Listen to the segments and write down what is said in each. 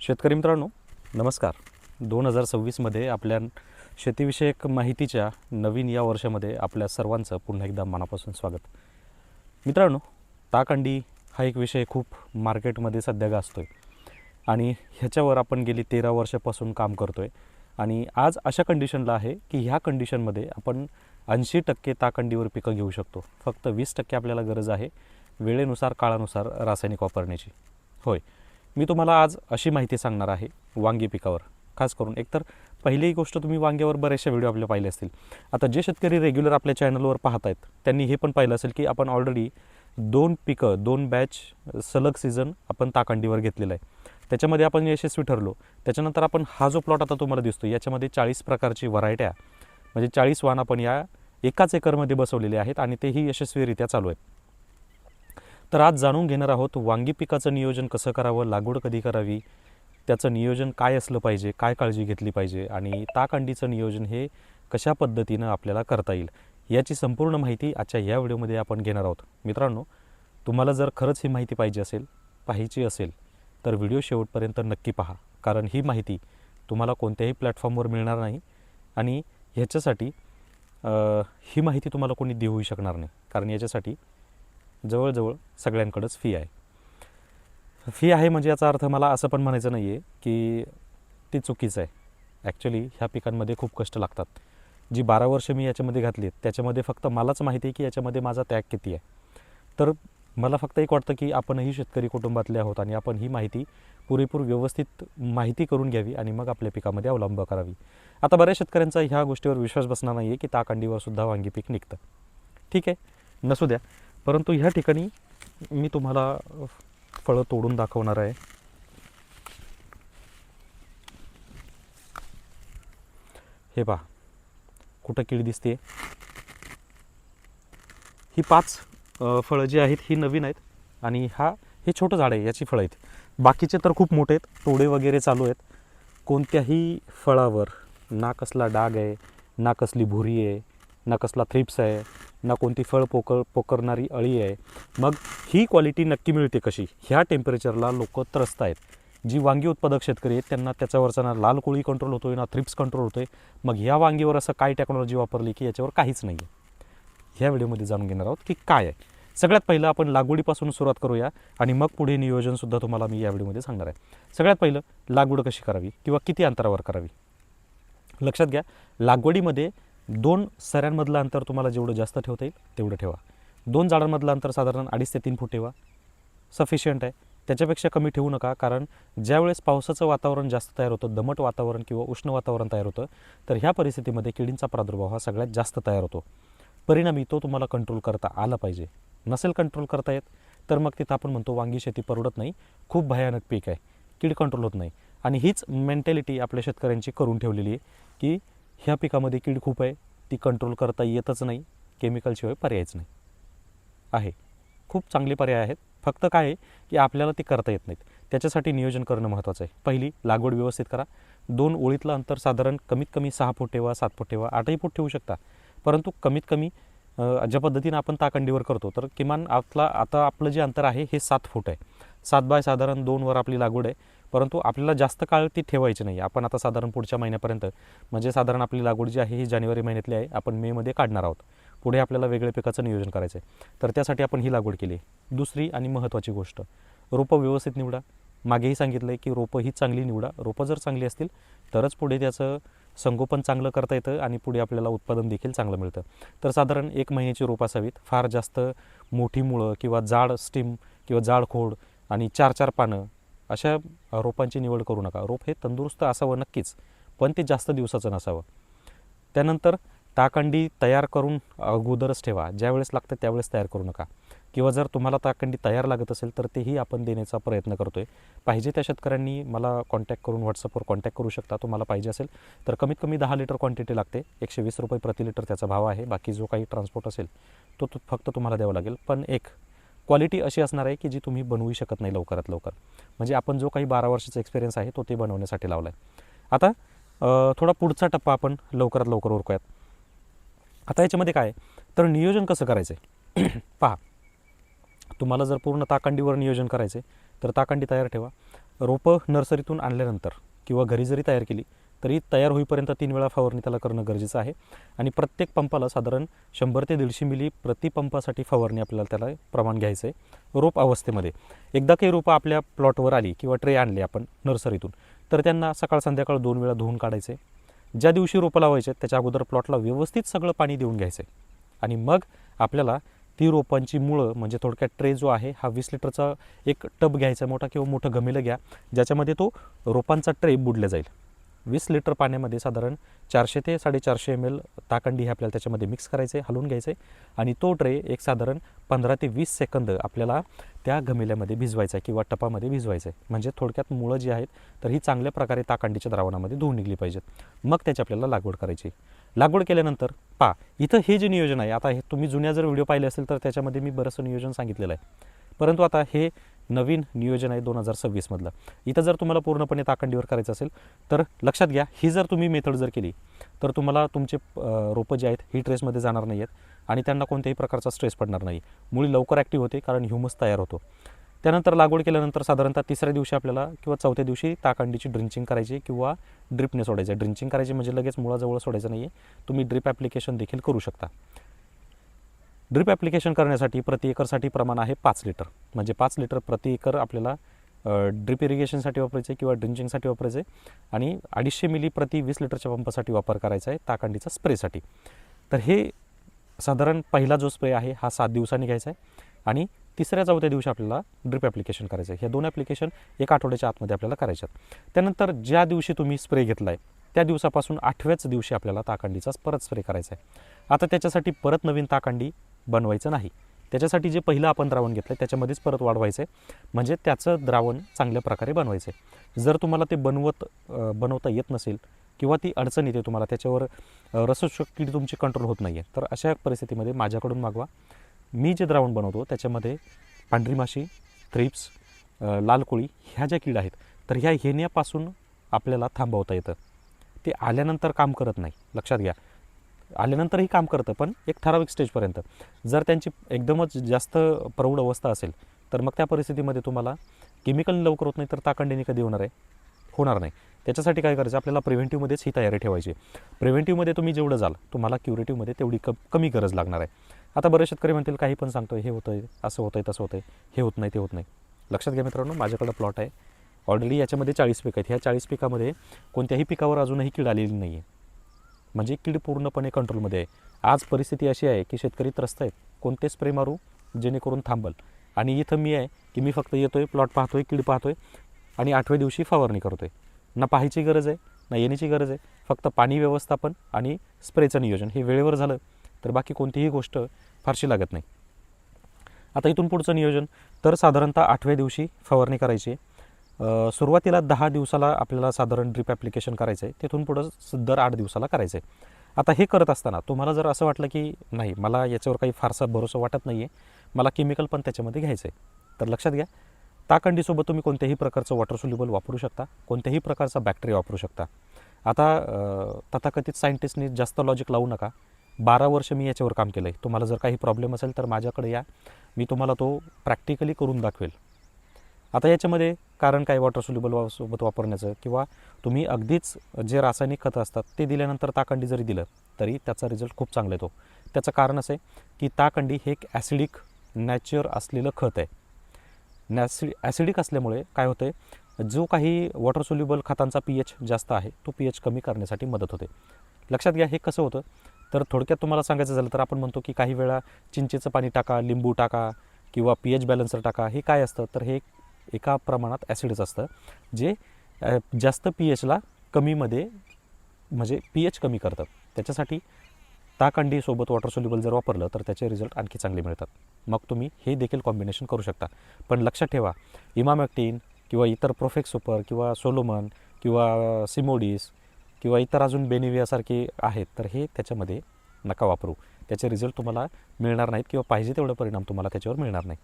शेतकरी मित्रांनो, नमस्कार. 2026मध्ये आपल्या शेतीविषयक माहितीच्या नवीन या वर्षामध्ये आपल्या सर्वांचं पुन्हा एकदा मनापासून स्वागत. मित्रांनो, ताकअंडी हा एक विषय खूप मार्केटमध्ये सध्या गाजतो आहे आणि ह्याच्यावर आपण गेली 13 वर्षापासून काम करतो आहे. आणि आज अशा कंडिशनला आहे की ह्या कंडिशनमध्ये आपण 80% ताकअंडीवर पिकं घेऊ शकतो. फक्त 20% आपल्याला गरज आहे वेळेनुसार काळानुसार रासायनिक वापरण्याची. होय, मी तुम्हाला आज अशी माहिती सांगणार आहे वांगी पिकावर. खास करून एकतर पहिली गोष्ट, तुम्ही वांग्यावर बरेचसे व्हिडिओ आपले पाहिले असतील. आता जे शेतकरी रेग्युलर आपल्या चॅनलवर पाहत आहेत त्यांनी हे पण पाहिलं असेल की आपण ऑलरेडी 2 बॅच सलग सीझन आपण ताकअंडीवर घेतलेला आहे. त्याच्यामध्ये आपण यशस्वी ठरलो. त्याच्यानंतर आपण हा जो प्लॉट आता तुम्हाला दिसतो याच्यामध्ये 40 प्रकारची व्हरायट्या, म्हणजे 40 वाण आपण या एकाच एकरमध्ये बसवलेले आहेत आणि तेही यशस्वीरित्या चालू आहेत. तर आज जाणून घेणार आहोत वांगी पिकाचं नियोजन कसं करावं, लागवड कधी करावी, त्याचं नियोजन काय असलं पाहिजे, काय काळजी घेतली पाहिजे आणि ताकअंडीचं नियोजन हे कशा पद्धतीनं आपल्याला करता येईल, याची संपूर्ण माहिती आजच्या या व्हिडिओमध्ये आपण घेणार आहोत. मित्रांनो, तुम्हाला जर खरंच ही माहिती पाहायची असेल तर व्हिडिओ शेवटपर्यंत नक्की पहा, कारण ही माहिती तुम्हाला कोणत्याही प्लॅटफॉर्मवर मिळणार नाही आणि ह्याच्यासाठी ही माहिती तुम्हाला कोणी देऊही शकणार नाही, कारण याच्यासाठी जवळजवळ सगळ्यांकडेच फी आहे. म्हणजे याचा अर्थ मला असं पण म्हणायचं नाही आहे की ती चुकीचं आहे. ॲक्च्युली ह्या पिकांमध्ये खूप कष्ट लागतात. जी 12 वर्ष मी याच्यामध्ये घातली आहेत त्याच्यामध्ये फक्त मलाच माहिती आहे की याच्यामध्ये माझा त्याग किती आहे. तर मला फक्त एक वाटतं की आपणही शेतकरी कुटुंबातले आहोत आणि आपण ही माहिती पुरेपूर व्यवस्थित माहिती करून घ्यावी आणि मग आपल्या पिकामध्ये अवलंब करावी. आता बऱ्याच शेतकऱ्यांचा ह्या गोष्टीवर विश्वास बसणार नाही आहे की ताकअंडीवर सुद्धा वांगी पीक निघतं. ठीक आहे, नसू द्या. परंतु ह्या ठिकाणी मी तुम्हाला फळं तोडून दाखवणार आहे. हे पहा, कुठं कीड दिसते. ही 5 फळं जी आहेत ही नवीन आहेत आणि हे छोटं झाड आहे, याची फळं आहेत. बाकीचे तर खूप मोठे आहेत, तोडे वगैरे चालू आहेत. कोणत्याही फळावर ना कसला डाग आहे, ना कसली भुरी आहे, ना कसला थ्रिप्स आहे, ना कोणती फळ पोकरणारी अळी आहे. मग ही क्वालिटी नक्की मिळते कशी? ह्या टेम्परेचरला लोक त्रस्त आहेत. जी वांगी उत्पादक शेतकरी आहेत त्यांना त्याच्यावरचा ना लाल कोळी कंट्रोल होतोय, ना थ्रिप्स कंट्रोल होतोय. मग ह्या वांगीवर असं काय टेक्नॉलॉजी वापरली की याच्यावर काहीच नाही आहे? ह्या व्हिडिओमध्ये जाणून घेणार आहोत की काय आहे. सगळ्यात पहिलं आपण लागवडीपासून सुरुवात करूया आणि मग पुढे नियोजनसुद्धा तुम्हाला मी या व्हिडिओमध्ये सांगणार आहे. सगळ्यात पहिलं, लागवड कशी करावी किंवा किती अंतरावर करावी. लक्षात घ्या, लागवडीमध्ये 2 सऱ्यांमधलं अंतर तुम्हाला जेवढं जास्त ठेवता येईल तेवढं ठेवा. 2 झाडांमधलं अंतर साधारण 2.5 ते 3 फूट ठेवा, सफिशियंट आहे. त्याच्यापेक्षा कमी ठेवू नका, कारण ज्यावेळेस पावसाचं वातावरण जास्त तयार होतं, दमट वातावरण किंवा उष्ण वातावरण तयार होतं, तर ह्या परिस्थितीमध्ये किडींचा प्रादुर्भाव हा सगळ्यात जास्त तयार होतो. परिणामी तो तुम्हाला कंट्रोल करता आला पाहिजे. नसेल कंट्रोल करता येत तर मग तिथं आपण म्हणतो वांगी शेती परवडत नाही, खूप भयानक पीक आहे, कीड कंट्रोल होत नाही. आणि हीच मेंटॅलिटी आपल्या शेतकऱ्यांची करून ठेवलेली आहे की ह्या पिकामध्ये कीड खूप आहे, ती कंट्रोल करता येतच नाही, केमिकलशिवाय पर्यायच नाही. आहे, खूप चांगले पर्याय आहेत, फक्त काय आहे की आपल्याला ते करता येत नाहीत. त्याच्यासाठी नियोजन करणं महत्त्वाचं आहे. पहिली, लागवड व्यवस्थित करा. 2 ओळीतलं अंतर साधारण कमीत कमी 6 फूट ठेवा, 7 फूट ठेवा, 8ही फूट ठेवू शकता. परंतु कमीत कमी ज्या पद्धतीनं आपण ताकअंडीवर करतो तर किमान आता आपलं जे अंतर आहे हे 7 फूट आहे. 7 बाय साधारण 2वर आपली लागवड आहे. परंतु आपल्याला जास्त काळ ती ठेवायची नाही. आपण आता साधारण पुढच्या महिन्यापर्यंत, म्हणजे साधारण आपली लागवड जी आहे ही जानेवारी महिन्यातली आहे, आपण मेमध्ये काढणार आहोत. पुढे आपल्याला वेगळ्या पिकाचं नियोजन करायचं आहे, तर त्यासाठी आपण ही लागवड केली. दुसरी आणि महत्त्वाची गोष्ट, रोपं व्यवस्थित निवडा. मागेही सांगितलं आहे की रोपं ही चांगली निवडा. रोपं जर चांगली असतील तरच पुढे त्याचं संगोपन चांगलं करता येतं आणि पुढे आपल्याला उत्पादन देखील चांगलं मिळतं. तर साधारण 1 महिन्याची रोप असावीत. फार जास्त मोठी मुळं किंवा जाड स्टीम किंवा जाड खोड आणि 4-4 पानं अशा रोपांची निवड करू नका. रोप हे तंदुरुस्त असावं नक्कीच, पण ते जास्त दिवसाचं नसावं. त्यानंतर ताकअंडी तयार करून अगोदरच ठेवा. ज्यावेळेस लागतं त्यावेळेस तयार करू नका. किंवा जर तुम्हाला ताकअंडी तयार लागत असेल तर तेही आपण देण्याचा प्रयत्न करतो आहे. पाहिजे त्या शेतकऱ्यांनी मला कॉन्टॅक्ट करून व्हॉट्सअपवर कॉन्टॅक्ट करू शकता. तुम्हाला पाहिजे असेल तर कमीत कमी 10 लिटर क्वांटिटी लागते. 120 रुपये प्रति लिटर त्याचा भाव आहे. बाकी जो काही ट्रान्सपोर्ट असेल तो फक्त तुम्हाला द्यावा लागेल. पण एक क्वालिटी अशी असणार आहे की जी तुम्ही बनवू शकत नाही लवकरात लवकर. म्हणजे आपण जो काही 12 वर्षाचा एक्सपिरियन्स आहे तो ते बनवण्यासाठी लावला आहे. आता थोडा पुढचा टप्पा आपण लवकरात लवकर उरकूयात. आता याच्यामध्ये काय तर नियोजन कसं करायचं आहे पहा. तुम्हाला जर पूर्ण ताकअंडीवर नियोजन करायचं आहे तर ताकअंडी तयार ठेवा. रोपं नर्सरीतून आणल्यानंतर किंवा घरी जरी तयार केली तरी तयार होईपर्यंत 3 वेळा फवारणी त्याला करणं गरजेचं आहे. आणि प्रत्येक पंपाला साधारण 100 ते 150 मिली प्रति पंपासाठी फवारणी आपल्याला त्याला प्रमाण घ्यायचं आहे रोप अवस्थेमध्ये. एकदा काही रोपं आपल्या प्लॉटवर आली किंवा ट्रे आणले आपण नर्सरीतून तर त्यांना सकाळ संध्याकाळ 2 वेळा धुवून काढायचे. ज्या दिवशी रोपं लावायचे त्याच्या अगोदर प्लॉटला व्यवस्थित सगळं पाणी देऊन घ्यायचं आहे. आणि मग आपल्याला ती रोपांची मुळं म्हणजे थोडक्यात ट्रे जो आहे हा 20 लिटरचा एक टब घ्यायचा मोठा किंवा मोठं गमेलं घ्या ज्याच्यामध्ये तो रोपांचा ट्रे बुडला जाईल. 20 लिटर पाण्यामध्ये साधारण 400 ते 450 ml ताकंडी हे आपल्याला त्याच्यामध्ये मिक्स करायचे, हलवून घ्यायचे आणि तो ट्रे एक साधारण 15 ते 20 सेकंद आपल्याला त्या गमेल्यामध्ये भिजवायचा आहे किंवा टपामध्ये भिजवायचं आहे. म्हणजे थोडक्यात मुळं जी आहेत तर ही चांगल्या प्रकारे ताकंडीच्या द्रावणामध्ये धुवून निघली पाहिजेत. मग त्याची आपल्याला लागवड करायची. लागवड केल्यानंतर इथं हे जे नियोजन आहे, आता हे तुम्ही जुन्या जर व्हिडिओ पाहिले असेल तर त्याच्यामध्ये मी बरंचसं नियोजन सांगितलेलं आहे. परंतु आता हे नवीन नियोजन आहे 2026 मधलं. इथं जर तुम्हाला पूर्णपणे ताकंडीवर करायचं असेल तर लक्षात घ्या, ही जर तुम्ही मेथड जर केली तर तुम्हाला तुमचे रोपं जे आहेत ही ट्रेसमध्ये जाणार नाही आहेत आणि त्यांना कोणत्याही प्रकारचा स्ट्रेस पडणार नाही. मुळी लवकर ॲक्टिव्ह होते कारण ह्युमस तयार होतो. त्यानंतर लागवड केल्यानंतर साधारणतः 3ऱ्या दिवशी आपल्याला किंवा 4थ्या दिवशी ताकंडीची ड्रिंचिंग करायची किंवा ड्रिपने सोडायचं. ड्रिंचिंग करायची म्हणजे लगेच मुळाजवळ सोडायचं नाही आहे, तुम्ही ड्रिप ॲप्लिकेशन देखील करू शकता. ड्रिप ॲप्लिकेशन करण्यासाठी प्रति एकरसाठी प्रमाण आहे 5 लिटर. म्हणजे 5 लिटर प्रति एकर आपल्याला ड्रिप इरिगेशनसाठी वापरायचं आहे किंवा ड्रिंचिंगसाठी वापरायचं आहे आणि 250 मिली प्रति 20 लिटरच्या पंपासाठी वापर करायचा आहे ताकंडीचा स्प्रेसाठी. तर हे साधारण पहिला जो स्प्रे आहे हा 7 दिवसांनी घ्यायचा आहे आणि 3ऱ्या-4थ्या दिवशी आपल्याला ड्रिप ॲप्लिकेशन करायचं आहे. ह्या 2 ॲप्लिकेशन 1 आठवड्याच्या आतमध्ये आपल्याला करायच्यात. त्यानंतर ज्या दिवशी तुम्ही स्प्रे घेतला आहे त्या दिवसापासून 8व्याच दिवशी आपल्याला ताकंडीचा परत स्प्रे करायचा आहे. आता त्याच्यासाठी परत नवीन ताकंडी बनवायचं नाही. त्याच्यासाठी जे पहिलं आपण द्रावण घेतलं आहे त्याच्यामध्येच परत वाढवायचं आहे, म्हणजे त्याचं द्रावण चांगल्या प्रकारे बनवायचं आहे. जर तुम्हाला ते बनवता येत नसेल किंवा ती अडचण येते तुम्हाला, त्याच्यावर रसशक्ती तुमची कंट्रोल होत नाही आहे, तर अशा परिस्थितीमध्ये माझ्याकडून मागवा. मी जे द्रावण बनवतो त्याच्यामध्ये पांढरी माशी, थ्रिप्स, लाल कोळी ह्या ज्या कीड आहेत तर ह्या येण्यापासून आपल्याला थांबवता येतं. ते आल्यानंतर काम करत नाही, लक्षात घ्या. आल्यानंतरही काम करतं पण एक ठराविक स्टेजपर्यंत. जर त्यांची एकदमच जास्त प्रौढ अवस्था असेल तर मग त्या परिस्थितीमध्ये तुम्हाला केमिकल लवकर होत नाही तर ताकंडीने कधी होणार नाही. त्याच्यासाठी काय करायचं, आपल्याला प्रिव्हेंटिव्हमध्येच ही तयारी ठेवायची. प्रिव्हेंटिव्हमध्ये तुम्ही जेवढं जाल तुम्हाला क्युरेटिव्हमध्ये तेवढी कमी गरज लागणार आहे. आता बरेच शेतकरी म्हणतील काही पण सांगतोय, हे होतं आहे, असं होतं आहे, तसं होतं आहे, हे होत नाही, ते होत नाही. लक्षात घ्या मित्रांनो, माझ्याकडं प्लॉट आहे ऑलरेडी, याच्यामध्ये 40 पिकं आहेत. ह्या 40 पिकामध्ये कोणत्याही पिकावर अजूनही कीड आलेली नाही आहे, म्हणजे कीड पूर्णपणे कंट्रोलमध्ये आहे. आज परिस्थिती अशी आहे की शेतकरी त्रस्त आहेत, कोणते स्प्रे मारू जेणेकरून थांबल. आणि इथं मी आहे की मी फक्त येतोय, प्लॉट पाहतोय, कीड पाहतोय आणि 8व्या दिवशी फवारणी करतोय. ना पाहायची गरज आहे ना येण्याची गरज आहे, फक्त पाणी व्यवस्थापन आणि स्प्रेचं नियोजन हे वेळेवर झालं तर बाकी कोणतीही गोष्ट फारशी लागत नाही. आता इथून पुढचं नियोजन तर साधारणतः 8व्या दिवशी फवारणी करायची. सुरुवातीला 10 दिवसाला आपल्याला साधारण ड्रिप ॲप्लिकेशन करायचं आहे, तिथून पुढं दर 8 दिवसाला करायचं आहे. आता हे करत असताना तुम्हाला जर असं वाटलं की नाही मला याच्यावर काही फारसा भरोसा वाटत नाही आहे, मला केमिकल पण त्याच्यामध्ये घ्यायचं आहे, तर लक्षात घ्या ताकंडीसोबत तुम्ही कोणत्याही प्रकारचं वॉटर सोल्युबल वापरू शकता, कोणत्याही प्रकारचा बॅक्टेरिया वापरू शकता. आता तथाकथित सायंटिस्टनी जास्त लॉजिक लावू नका. 12 वर्ष मी याच्यावर काम केलं आहे. तुम्हाला जर काही प्रॉब्लेम असेल तर माझ्याकडे या, मी तुम्हाला तो प्रॅक्टिकली करून दाखवेल. आता याच्यामध्ये कारण काय वॉटर सोल्युबल सोबत वापरण्याचं, किंवा तुम्ही अगदीच जे रासायनिक खतं असतात ते दिल्यानंतर ताकंडी जरी दिलं तरी त्याचा रिझल्ट खूप चांगला येतो. त्याचं कारण असं आहे की ताकंडी हे एक ॲसिडिक नॅचर असलेलं खत आहे. ॲसिडिक असल्यामुळे काय होतं आहे, जो काही वॉटर सोल्युबल खतांचा pH जास्त आहे तो pH कमी करण्यासाठी मदत होते. लक्षात घ्या हे कसं होतं, तर थोडक्यात तुम्हाला सांगायचं झालं तर आपण म्हणतो की काही वेळा चिंचेचं पाणी टाका, लिंबू टाका किंवा pH बॅलन्सर टाका. हे काय असतं तर हे एका प्रमाणात ॲसिडच असतं जे जास्त pHला कमीमध्ये म्हणजे pH कमी करतं. त्याच्यासाठी ताकंडीसोबत वॉटर सोल्युबल जर वापरलं तर त्याचे रिझल्ट आणखी चांगले मिळतात. मग तुम्ही हे देखील कॉम्बिनेशन करू शकता. पण लक्षात ठेवा, इमामॅक्टिन किंवा इतर प्रोफेक्स सुपर किंवा सोलोमन किंवा सिमोडिस किंवा इतर अजून बेनिवियासारखे आहेत तर हे त्याच्यामध्ये नका वापरू. त्याचे रिझल्ट तुम्हाला मिळणार नाहीत किंवा पाहिजे तेवढा परिणाम तुम्हाला त्याच्यावर मिळणार नाही.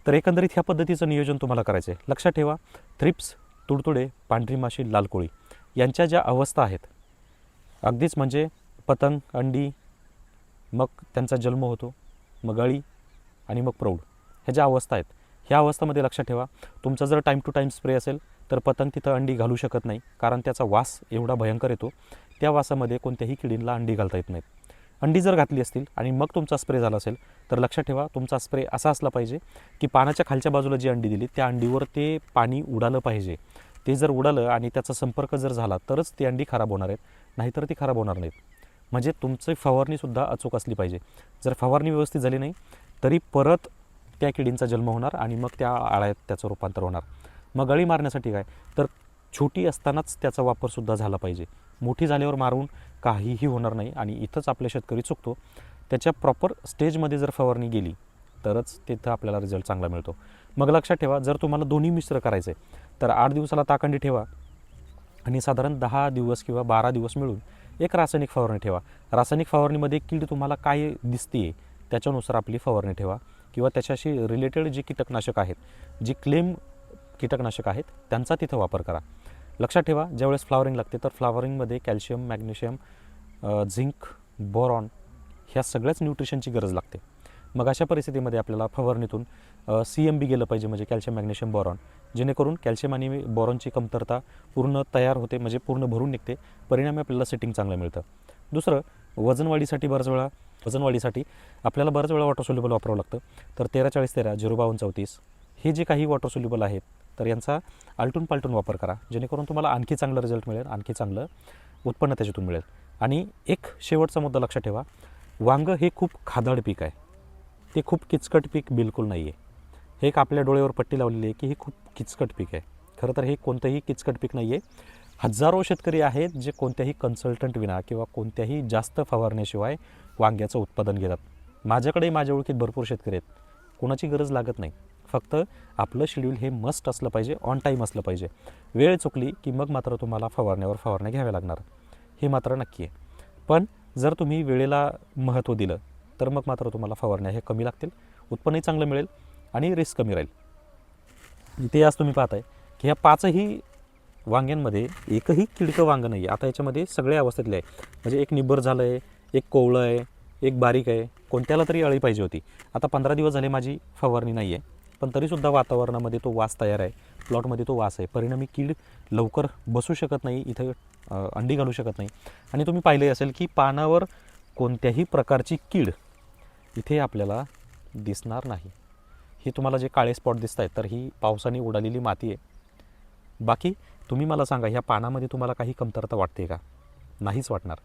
तर एकंदरीत ह्या पद्धतीचं नियोजन तुम्हाला करायचं आहे. लक्षात ठेवा, थ्रिप्स, तुडतुडे, पांढरी माशी, लाल कोळी यांच्या ज्या अवस्था आहेत अगदीच म्हणजे पतंग, अंडी, मग त्यांचा जन्म होतो, मग अळी आणि मग प्रौढ, ह्या ज्या अवस्था आहेत ह्या अवस्थेमध्ये लक्षात ठेवा, तुमचा जर टाईम टू टाईम स्प्रे असेल तर पतंग तिथं अंडी घालू शकत नाही, कारण त्याचा वास एवढा भयंकर येतो. त्या वासामध्ये कोणत्याही किडींना अंडी घालता येत नाहीत. अंडी जर घातली असतील आणि मग तुमचा स्प्रे झाला असेल तर लक्षात ठेवा, तुमचा स्प्रे असा असला पाहिजे की पानाच्या खालच्या बाजूला जी अंडी दिली त्या अंडीवर ते पाणी उडालं पाहिजे. ते जर उडालं आणि त्याचा संपर्क जर झाला तरच ती अंडी खराब होणार आहेत, नाहीतर ती खराब होणार नाहीत. म्हणजे तुमची फवारणीसुद्धा अचूक असली पाहिजे. जर फवारणी व्यवस्थित झाली नाही तरी परत त्या किडींचा जन्म होणार आणि मग त्या आळ्यात त्याचं रूपांतर होणार. मग अळी मारण्यासाठी काय, तर छोटी असतानाच त्याचा वापरसुद्धा झाला पाहिजे. मोठी झाल्यावर मारून काहीही होणार नाही आणि इथंच आपले शेतकरी चुकतो. त्याच्या प्रॉपर स्टेजमध्ये जर फवारणी गेली तरच तिथं आपल्याला रिझल्ट चांगला मिळतो. मग लक्षात ठेवा, जर तुम्हाला दोन्ही मिश्र करायचं आहे तर 8 दिवसाला ताकंडी ठेवा आणि साधारण 10 दिवस किंवा 12 दिवस मिळून एक रासायनिक फवारणी ठेवा. रासायनिक फवारणीमध्ये कीड तुम्हाला काय दिसते त्याच्यानुसार आपली फवारणी ठेवा किंवा त्याच्याशी रिलेटेड जी कीटकनाशक आहेत, जी क्लेम कीटकनाशक आहेत त्यांचा तिथं वापर करा. लक्षात ठेवा, ज्यावेळेस फ्लावरिंग लागते तर फ्लावरिंगमध्ये कॅल्शियम, मॅग्नेशियम, झिंक, बोरॉन ह्या सगळ्याच न्यूट्रिशनची गरज लागते. मग अशा परिस्थितीमध्ये आपल्याला फवारणीतून CMB गेलं पाहिजे, म्हणजे कॅल्शियम, मॅग्नेशियम, बोरॉन, जेणेकरून कॅल्शियम आणि बोरॉनची कमतरता पूर्ण तयार होते, म्हणजे पूर्ण भरून निघते. परिणामी आपल्याला सेटिंग चांगलं मिळतं. दुसरं, वजनवाढीसाठी आपल्याला बऱ्याच वेळा वॉटर सोल्युबल वापरावं लागतं. तर 13-40-13, 052-34 हे जे काही वॉटर सोल्युबल आहेत तर यांचा आलटून पालटून वापर करा, जेणेकरून तुम्हाला आणखी चांगलं रिझल्ट मिळेल, आणखी चांगलं उत्पन्न त्याच्यातून मिळेल. आणि एक शेवटचा मुद्दा लक्षात ठेवा, वांगं हे खूप खादाड पीक आहे, ते खूप किचकट पीक बिलकुल नाही आहे. हे एक आपल्या डोळ्यावर पट्टी लावलेली आहे की हे खूप किचकट पीक आहे. खरं तर हे कोणतंही किचकट पीक नाही आहे. हजारो शेतकरी आहेत जे कोणत्याही कन्सल्टंट विना किंवा कोणत्याही जास्त फवारण्याशिवाय वांग्याचं उत्पादन घेतात. माझ्याकडे माझ्या ओळखीत भरपूर शेतकरी आहेत, कोणाची गरज लागत नाही. फक्त आपलं शेड्यूल हे मस्ट असलं पाहिजे, ऑन टाईम असलं पाहिजे. वेळ चुकली की मग मात्र तुम्हाला फवारण्या घ्याव्या लागणार, हे मात्र नक्की आहे. पण जर तुम्ही वेळेला महत्त्व दिलं तर मग मात्र तुम्हाला फवारण्या हे कमी लागतील, उत्पन्नही चांगलं मिळेल आणि रिस्क कमी राहील. इथे आज तुम्ही पाहताय की ह्या 5ही वांग्यांमध्ये एकही किडकं वांगं नाही आहे. आता याच्यामध्ये सगळ्या अवस्थेतले आहे, म्हणजे एक निब्बर झालं आहे, एक कोवळं आहे, एक बारीक आहे. कोणत्याला तरी अळी पाहिजे होती. आता 15 दिवस झाले माझी फवारणी नाही आहे, पण तरीसुद्धा वातावरणामध्ये तो वास तयार आहे, प्लॉटमध्ये तो वास आहे. परिणामी कीड लवकर बसू शकत नाही, इथं अंडी घालू शकत नाही. आणि तुम्ही पाहिले असेल की पानावर कोणत्याही प्रकारची कीड इथे आपल्याला दिसणार नाही. हे तुम्हाला जे काळे स्पॉट दिसत आहेत तर ही पावसाने उडालेली माती आहे. बाकी तुम्ही मला सांगा, ह्या पानामध्ये तुम्हाला काही कमतरता वाटते का? नाहीच वाटणार.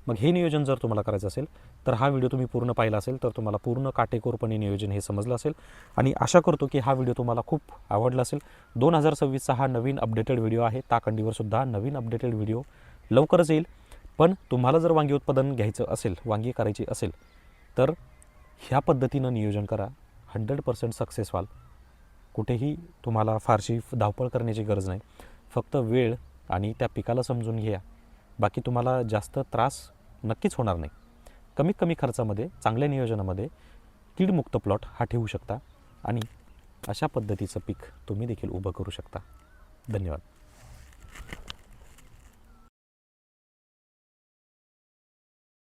मग हे नियोजन जर तुम्हाला करायचं असेल तर हा व्हिडिओ तुम्ही पूर्ण पाहिला असेल तर तुम्हाला पूर्ण काटेकोरपणे नियोजन हे समजलं असेल. आणि आशा करतो की हा व्हिडिओ तुम्हाला खूप आवडला असेल. 2026चा हा नवीन अपडेटेड व्हिडिओ आहे. ताकंडीवर सुद्धा नवीन अपडेटेड व्हिडिओ लवकरच येईल. पण तुम्हाला जर वांगी उत्पादन घ्यायचं असेल, वांगी करायची असेल तर ह्या पद्धतीनं नियोजन करा, 100% सक्सेस व्हाल. कुठेही तुम्हाला फारशी धावपळ करण्याची गरज नाही. फक्त वेळ आणि त्या पिकाला समजून घ्या, बाकी तुम्हाला जास्त त्रास नक्कीच होणार नाही. कमीत कमी खर्चामध्ये, चांगल्या नियोजनामध्ये कीडमुक्त प्लॉट हा ठेवू शकता आणि अशा पद्धतीचं पीक तुम्ही देखील उभं करू शकता. धन्यवाद.